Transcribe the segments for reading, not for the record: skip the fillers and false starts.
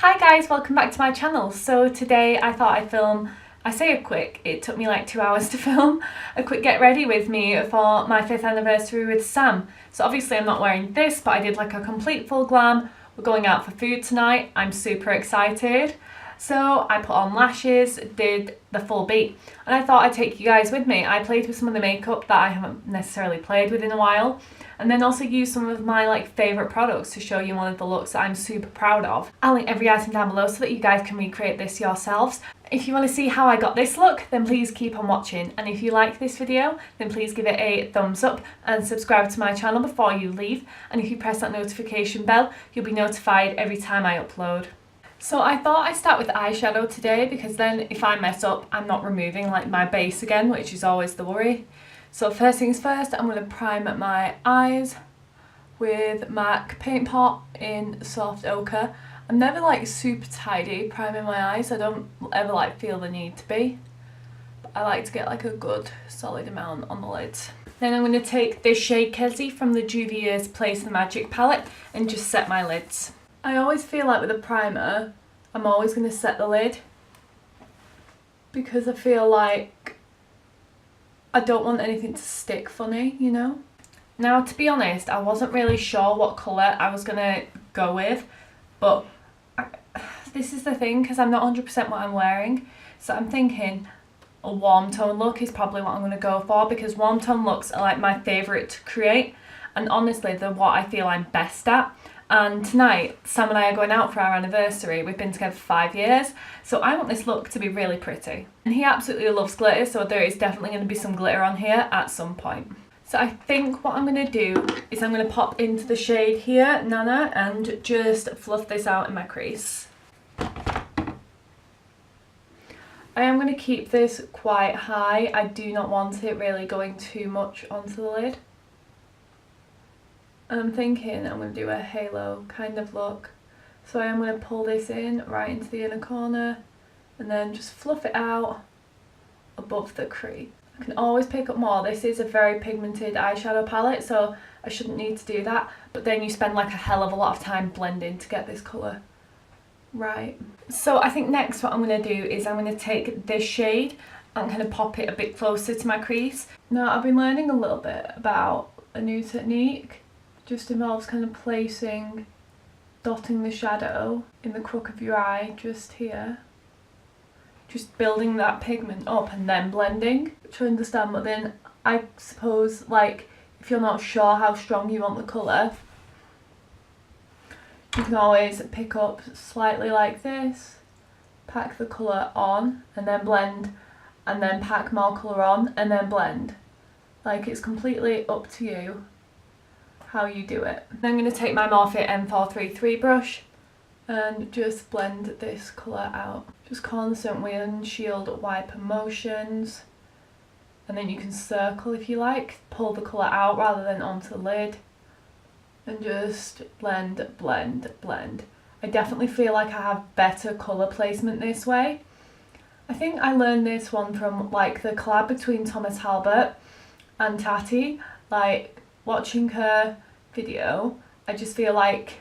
Hi guys, welcome back to my channel. So today I thought I'd film, it took me like 2 hours to film, a quick get ready with me for my 5th anniversary with Sam. So obviously I'm not wearing this, but I did like a complete full glam. We're going out for food tonight, I'm super excited. So I put on lashes, did the full beat, and I thought I'd take you guys with me. I played with some of the makeup that I haven't necessarily played with in a while, and then also used some of my favourite products to show you one of the looks that I'm super proud of. I'll link every item down below so that you guys can recreate this yourselves. If you want to see how I got this look, then please keep on watching, and if you like this video then please give it a thumbs up and subscribe to my channel before you leave, and if you press that notification bell you'll be notified every time I upload. So I thought I'd start with eyeshadow today because then if I mess up I'm not removing my base again, which is always the worry. So first things first, I'm going to prime my eyes with MAC Paint Pot in Soft Ochre. I'm never super tidy priming my eyes, I don't ever feel the need to be. But I like to get a good solid amount on the lids. Then I'm going to take this shade Kezzy from the Juvia's Place the Magic palette and just set my lids. I always feel like with a primer, I'm always going to set the lid because I feel like I don't want anything to stick funny, you know? Now, to be honest, I wasn't really sure what colour I was going to go with, but this is the thing, because I'm not 100% what I'm wearing, so I'm thinking a warm tone look is probably what I'm going to go for, because warm tone looks are my favourite to create, and honestly they're what I feel I'm best at. And tonight, Sam and I are going out for our anniversary. We've been together for 5 years, so I want this look to be really pretty. And he absolutely loves glitter, so there is definitely going to be some glitter on here at some point. So I think what I'm going to do is I'm going to pop into the shade here, Nana, and just fluff this out in my crease. I am going to keep this quite high. I do not want it really going too much onto the lid. And I'm thinking I'm going to do a halo kind of look. So I am going to pull this in right into the inner corner and then just fluff it out above the crease. I can always pick up more. This is a very pigmented eyeshadow palette, so I shouldn't need to do that. But then you spend a hell of a lot of time blending to get this colour right. So I think next what I'm going to do is I'm going to take this shade and kind of pop it a bit closer to my crease. Now I've been learning a little bit about a new technique. Just involves kind of placing, dotting the shadow in the crook of your eye just here. Just building that pigment up and then blending, which I understand, but then I suppose if you're not sure how strong you want the colour, you can always pick up slightly like this, pack the colour on and then blend, and then pack more colour on and then blend. It's completely up to you how you do it. Then I'm going to take my Morphe M433 brush and just blend this colour out. Just constant windshield wiper motions, and then you can circle if you like, pull the colour out rather than onto the lid, and just blend, blend, blend. I definitely feel like I have better colour placement this way. I think I learned this one from the collab between Thomas Halbert and Tati. Watching her video, I just feel like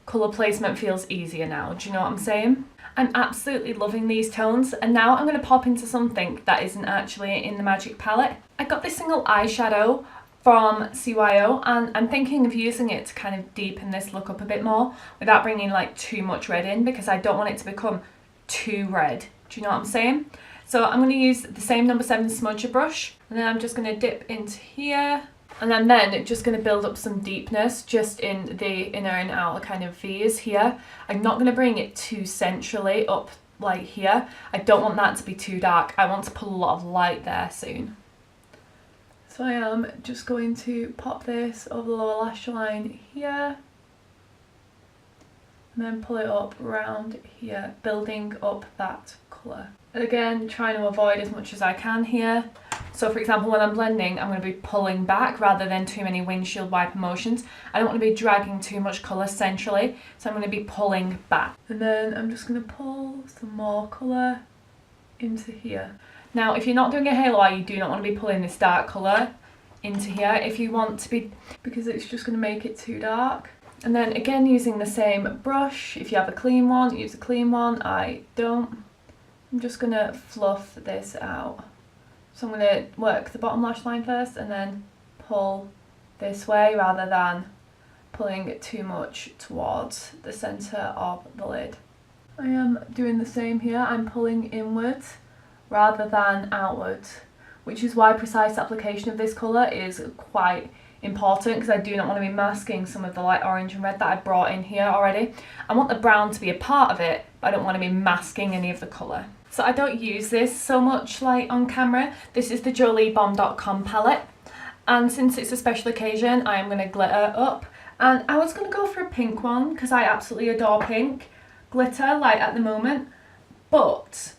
colour placement feels easier now, do you know what I'm saying? I'm absolutely loving these tones, and now I'm going to pop into something that isn't actually in the Magic palette. I got this single eyeshadow from CYO and I'm thinking of using it to kind of deepen this look up a bit more without bringing too much red in, because I don't want it to become too red, do you know what I'm saying? So I'm going to use the same number 7 smudger brush, and then I'm just going to dip into here. And then just going to build up some deepness just in the inner and outer kind of V's here. I'm not going to bring it too centrally up here. I don't want that to be too dark. I want to put a lot of light there soon. So I am just going to pop this over the lower lash line here. And then pull it up around here, building up that colour. Again, trying to avoid as much as I can here. So for example, when I'm blending, I'm going to be pulling back rather than too many windshield wiper motions. I don't want to be dragging too much colour centrally, so I'm going to be pulling back. And then I'm just going to pull some more colour into here. Now, if you're not doing a halo eye, you do not want to be pulling this dark colour into here if you want to be, because it's just going to make it too dark. And then again, using the same brush. If you have a clean one, use a clean one. I don't. I'm just going to fluff this out. So I'm going to work the bottom lash line first and then pull this way rather than pulling it too much towards the centre of the lid. I am doing the same here. I'm pulling inwards rather than outwards, which is why precise application of this colour is quite important, because I do not want to be masking some of the light orange and red that I brought in here already. I want the brown to be a part of it, but I don't want to be masking any of the colour. So I don't use this so much like on camera. This is the joliebomb.com palette, and since it's a special occasion, I am going to glitter up. And I was going to go for a pink one because I absolutely adore pink glitter like at the moment, but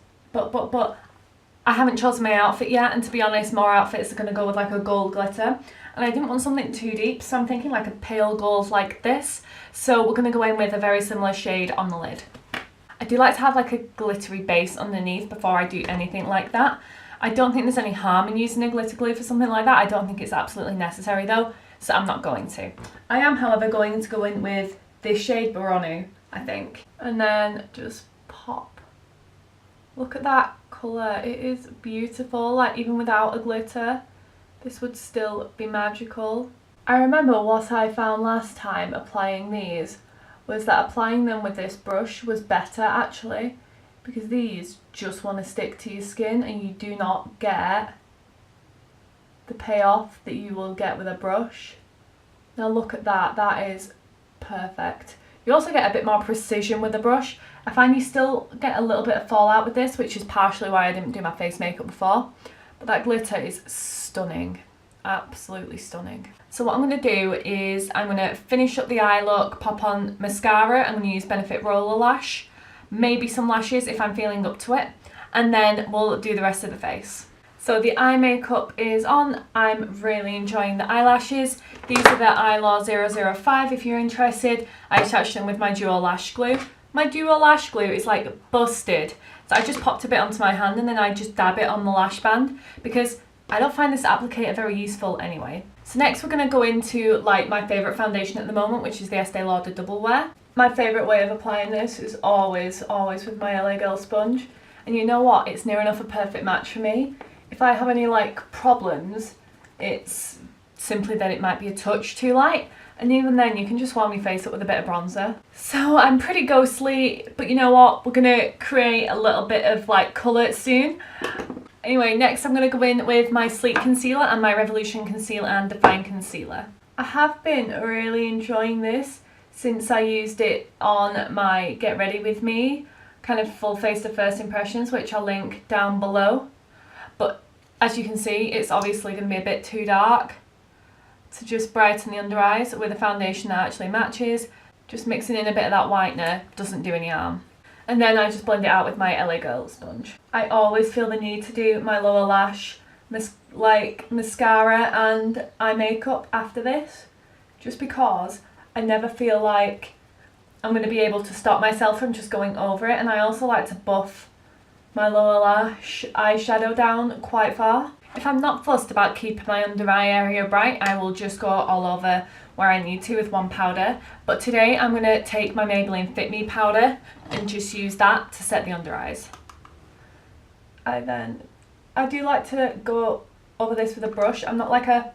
I haven't chosen my outfit yet, and to be honest, more outfits are going to go with like a gold glitter, and I didn't want something too deep, so I'm thinking like a pale gold like this. So we're going to go in with a very similar shade on the lid. I do like to have like a glittery base underneath before I do anything like that. I don't think there's any harm in using a glitter glue for something like that. I don't think it's absolutely necessary though, so I'm not going to. I am, however, going to go in with this shade Baronu, I think, and then just pop. Look at that colour, it is beautiful. Like even without a glitter, this would still be magical. I remember what I found last time applying these was that applying them with this brush was better actually, because these just want to stick to your skin and you do not get the payoff that you will get with a brush. Now look at that, that is perfect. You also get a bit more precision with the brush. I find you still get a little bit of fallout with this, which is partially why I didn't do my face makeup before. But that glitter is stunning, absolutely stunning. So what I'm going to do is I'm going to finish up the eye look, pop on mascara. I'm going to use Benefit Roller Lash, maybe some lashes if I'm feeling up to it, and then we'll do the rest of the face. So the eye makeup is on. I'm really enjoying the eyelashes. These are the Eyelaw 005 if you're interested. I attached them with my dual lash glue. My dual lash glue is like busted, so I just popped a bit onto my hand and then I just dab it on the lash band because I don't find this applicator very useful anyway. So next we're going to go into like my favourite foundation at the moment, which is the Estee Lauder Double Wear. My favourite way of applying this is always with my LA Girl sponge, and you know what, it's near enough a perfect match for me. If I have any like problems, it's simply that it might be a touch too light, and even then you can just warm your face up with a bit of bronzer. So I'm pretty ghostly, but you know what, we're going to create a little bit of like colour soon. Anyway, next I'm going to go in with my Sleek Concealer and my Revolution Conceal and Define Concealer. I have been really enjoying this since I used it on my Get Ready With Me kind of full face to first impressions, which I'll link down below. But as you can see, it's obviously going to be a bit too dark to just brighten the under eyes with a foundation that actually matches. Just mixing in a bit of that whitener doesn't do any harm. And then I just blend it out with my LA Girl sponge. I always feel the need to do my lower lash, mascara and eye makeup after this, just because I never feel like I'm going to be able to stop myself from just going over it. And I also like to buff my lower lash eyeshadow down quite far. If I'm not fussed about keeping my under eye area bright, I will just go all over where I need to with one powder. But today I'm going to take my Maybelline Fit Me powder and just use that to set the under eyes. I do like to go over this with a brush. I'm not like a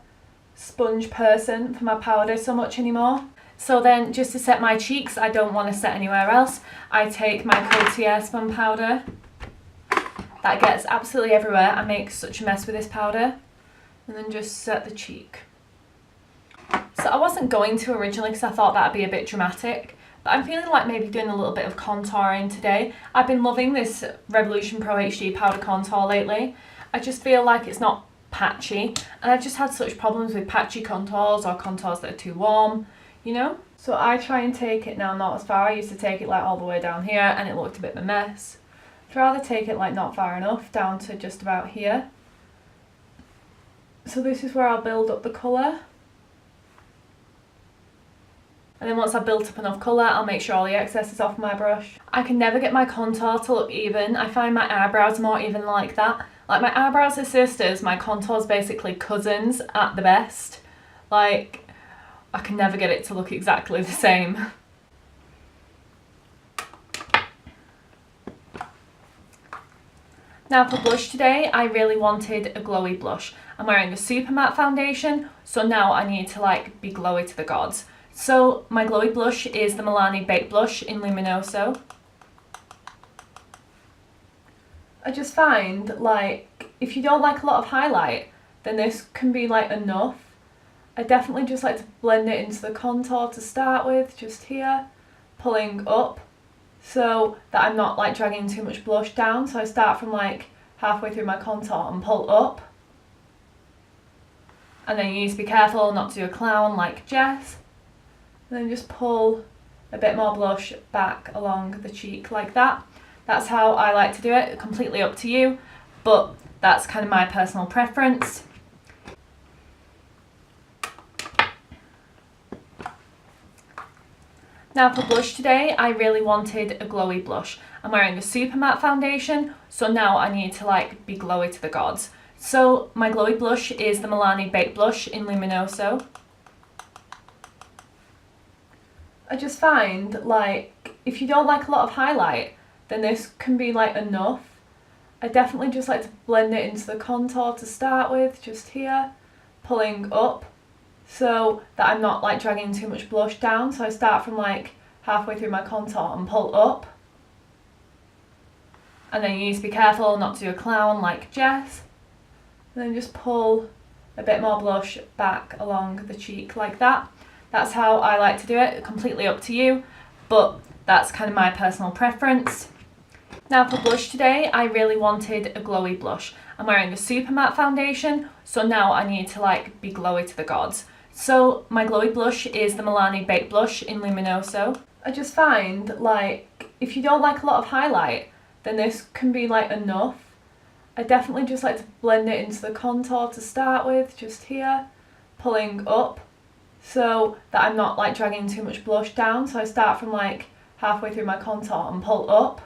sponge person for my powder so much anymore. So then just to set my cheeks, I don't want to set anywhere else, I take my Coty Spun powder. That gets absolutely everywhere. I make such a mess with this powder. And then just set the cheek. So I wasn't going to originally because I thought that'd be a bit dramatic, but I'm feeling like maybe doing a little bit of contouring today. I've been loving this Revolution Pro HD powder contour lately. I just feel like it's not patchy, and I've just had such problems with patchy contours or contours that are too warm, you know? So I try and take it now not as far. I used to take it like all the way down here and it looked a bit of a mess. I'd rather take it like not far enough, down to just about here. So this is where I'll build up the colour. And then once I've built up enough colour, I'll make sure all the excess is off my brush. I can never get my contour to look even. I find my eyebrows more even like that. Like my eyebrows are sisters, my contour's basically cousins at the best. Like, I can never get it to look exactly the same. Now for blush today, I really wanted a glowy blush. I'm wearing a super matte foundation, so now I need to like be glowy to the gods. So my glowy blush is the Milani Baked Blush in Luminoso. I just find like if you don't like a lot of highlight, then this can be like enough. I definitely just like to blend it into the contour to start with, just here, pulling up, so that I'm not like dragging too much blush down. So I start from like halfway through my contour and pull up. And then you need to be careful not to do a clown like Jess. And then just pull a bit more blush back along the cheek like that. That's how I like to do it, completely up to you, but that's kind of my personal preference. Now for blush today, I really wanted a glowy blush. I'm wearing a super matte foundation, so now I need to like be glowy to the gods. So my glowy blush is the Milani Baked Blush in Luminoso. I just find like if you don't like a lot of highlight, then this can be like enough. I definitely just like to blend it into the contour to start with, just here, pulling up, so that I'm not like dragging too much blush down. So I start from like halfway through my contour and pull up. And then you need to be careful not to do a clown like Jess. And then just pull a bit more blush back along the cheek like that. That's how I like to do it, completely up to you, but that's kind of my personal preference. Now for blush today, I really wanted a glowy blush. I'm wearing a super matte foundation, so now I need to like be glowy to the gods. So my glowy blush is the Milani Baked Blush in Luminoso. I just find like if you don't like a lot of highlight, then this can be like enough. I definitely just like to blend it into the contour to start with, just here, pulling up, so that I'm not like dragging too much blush down. So I start from like halfway through my contour and pull up.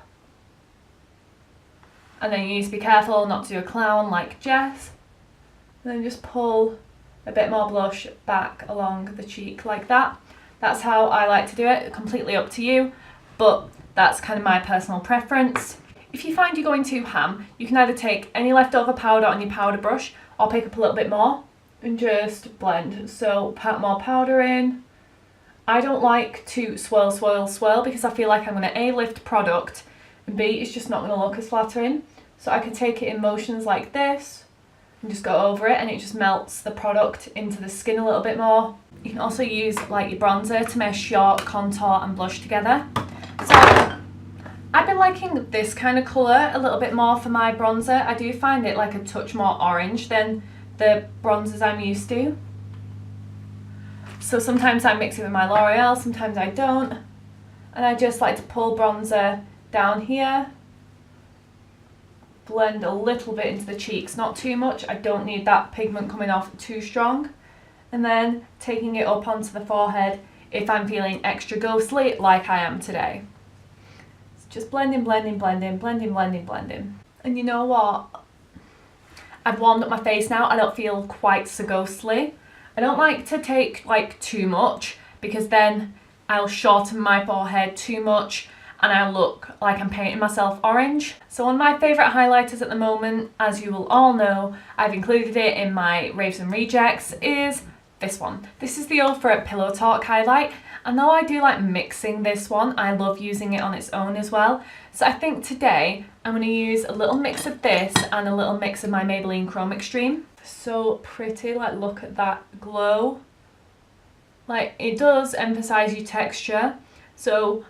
And then you need to be careful not to do a clown like Jess. And then just pull a bit more blush back along the cheek like that. That's how I like to do it, completely up to you, but that's kind of my personal preference. If you find you're going too ham, you can either take any leftover powder on your powder brush or pick up a little bit more and just blend. So pat more powder in. I don't like to swirl because I feel like I'm going to A, lift product, and B, it's just not going to look as flattering. So I can take it in motions like this and just go over it, and it just melts the product into the skin a little bit more. You can also use like your bronzer to mesh your contour and blush together. So I've been liking this kind of colour a little bit more for my bronzer. I do find it like a touch more orange than the bronzers I'm used to. So sometimes I mix it with my L'Oreal, sometimes I don't. And I just like to pull bronzer down here, blend a little bit into the cheeks, not too much. I don't need that pigment coming off too strong. And then taking it up onto the forehead if I'm feeling extra ghostly like I am today. Just blending, blending, blending, blending, blending, blending. And you know what? I've warmed up my face now. I don't feel quite so ghostly. I don't like to take like too much because then I'll shorten my forehead too much and I'll look like I'm painting myself orange. So one of my favourite highlighters at the moment, as you will all know, I've included it in my Raves and Rejects, is this one. This is the Ultra Pillow Talk highlight. And though I do like mixing this one, I love using it on its own as well. So I think today I'm going to use a little mix of this and a little mix of my Maybelline Chrome Extreme. So pretty, like look at that glow. Like it does emphasize your texture. So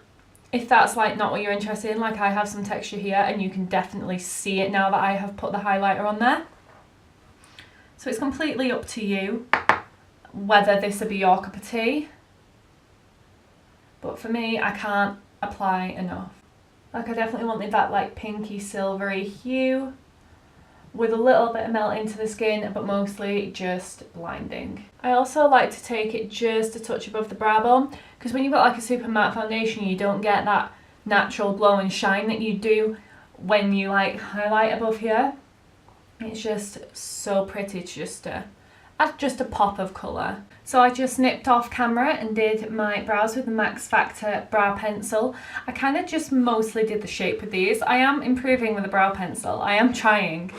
if that's like not what you're interested in, like I have some texture here and you can definitely see it now that I have put the highlighter on there. So it's completely up to you whether this would be your cup of tea. But for me, I can't apply enough. Like I definitely wanted that like pinky silvery hue with a little bit of melt into the skin, but mostly just blinding. I also like to take it just a touch above the brow bone, because when you've got like a super matte foundation, you don't get that natural glow and shine that you do when you like highlight above here. It's just so pretty to just add add just a pop of colour. So I just nipped off camera and did my brows with the Max Factor brow pencil. I kind of just mostly did the shape with these. I am improving with the brow pencil, I am trying.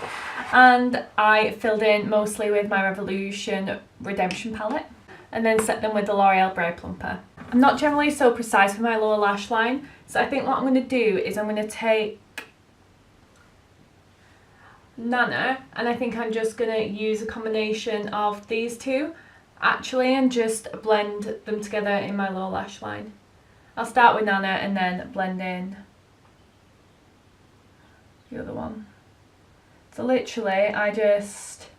And I filled in mostly with my Revolution Redemption palette and then set them with the L'Oreal Brow Plumper. I'm not generally so precise with my lower lash line, so I think what I'm going to do is I'm going to take Nana, and I think I'm just going to use a combination of these two actually and just blend them together in my lower lash line. I'll start with Nana and then blend in the other one. So literally I just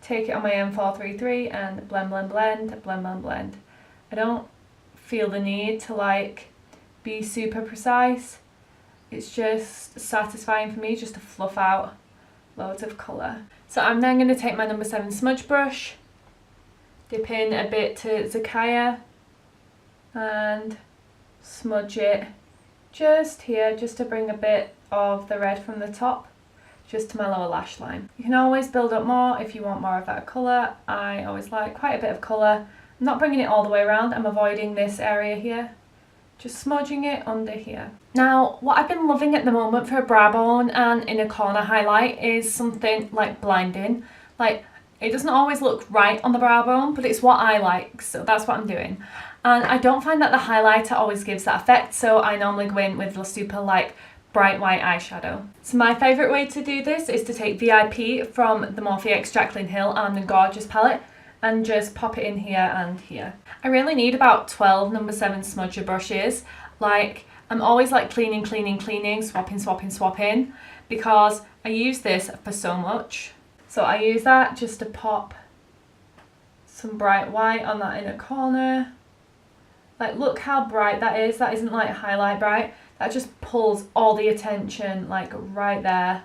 take it on my M433 and blend, blend, blend, blend, blend, blend. I don't feel the need to like be super precise. It's just satisfying for me just to fluff out loads of colour. So I'm then going to take my number 7 smudge brush, dip in a bit to Zakaya and smudge it just here, just to bring a bit of the red from the top just to my lower lash line. You can always build up more if you want more of that colour. I always like quite a bit of colour. I'm not bringing it all the way around, I'm avoiding this area here. Just smudging it under here. Now, what I've been loving at the moment for a brow bone and inner corner highlight is something like blinding. Like, it doesn't always look right on the brow bone, but it's what I like, so that's what I'm doing. And I don't find that the highlighter always gives that effect, so I normally go in with the super like bright white eyeshadow. So my favourite way to do this is to take VIP from the Morphe X Jaclyn Hill and the Gorgeous palette and just pop it in here and here. I really need about 12 number 7 smudger brushes. Like, I'm always like cleaning, cleaning, cleaning, swapping, swapping, swapping, because I use this for so much. So I use that just to pop some bright white on that inner corner. Like, look how bright that is. That isn't like highlight bright. That just pulls all the attention like right there.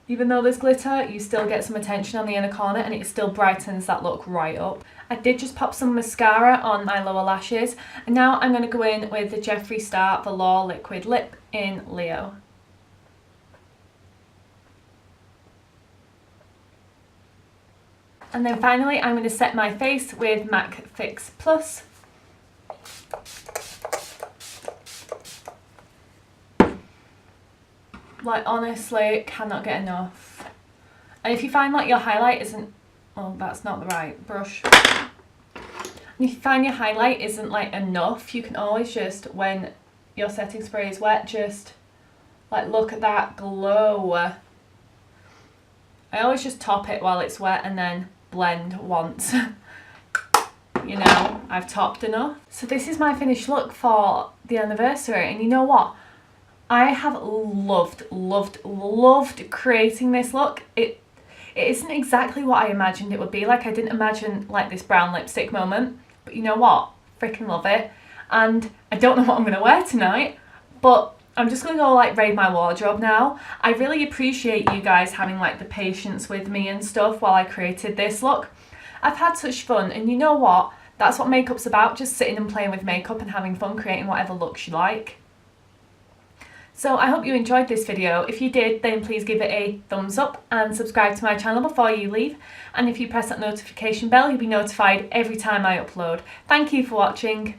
Even though there's glitter, you still get some attention on the inner corner and it still brightens that look right up. I did just pop some mascara on my lower lashes, and now I'm going to go in with the Jeffree Star Velour Liquid Lip in Leo. And then finally I'm going to set my face with MAC Fix Plus. Like, honestly, cannot get enough. And if you find like your highlight isn't, oh, that's not the right brush. And if you find your highlight isn't like enough, you can always just, when your setting spray is wet, just like look at that glow. I always just top it while it's wet and then blend once. You know, I've topped enough. So this is my finished look for the anniversary, and you know what? I have loved creating this look. It isn't exactly what I imagined it would be. Like, I didn't imagine like this brown lipstick moment, but you know what? Freaking love it. And I don't know what I'm going to wear tonight, but I'm just going to go like raid my wardrobe now. I really appreciate you guys having like the patience with me and stuff while I created this look. I've had such fun, and you know what? That's what makeup's about, just sitting and playing with makeup and having fun creating whatever looks you like. So I hope you enjoyed this video. If you did, then please give it a thumbs up and subscribe to my channel before you leave. And if you press that notification bell, you'll be notified every time I upload. Thank you for watching.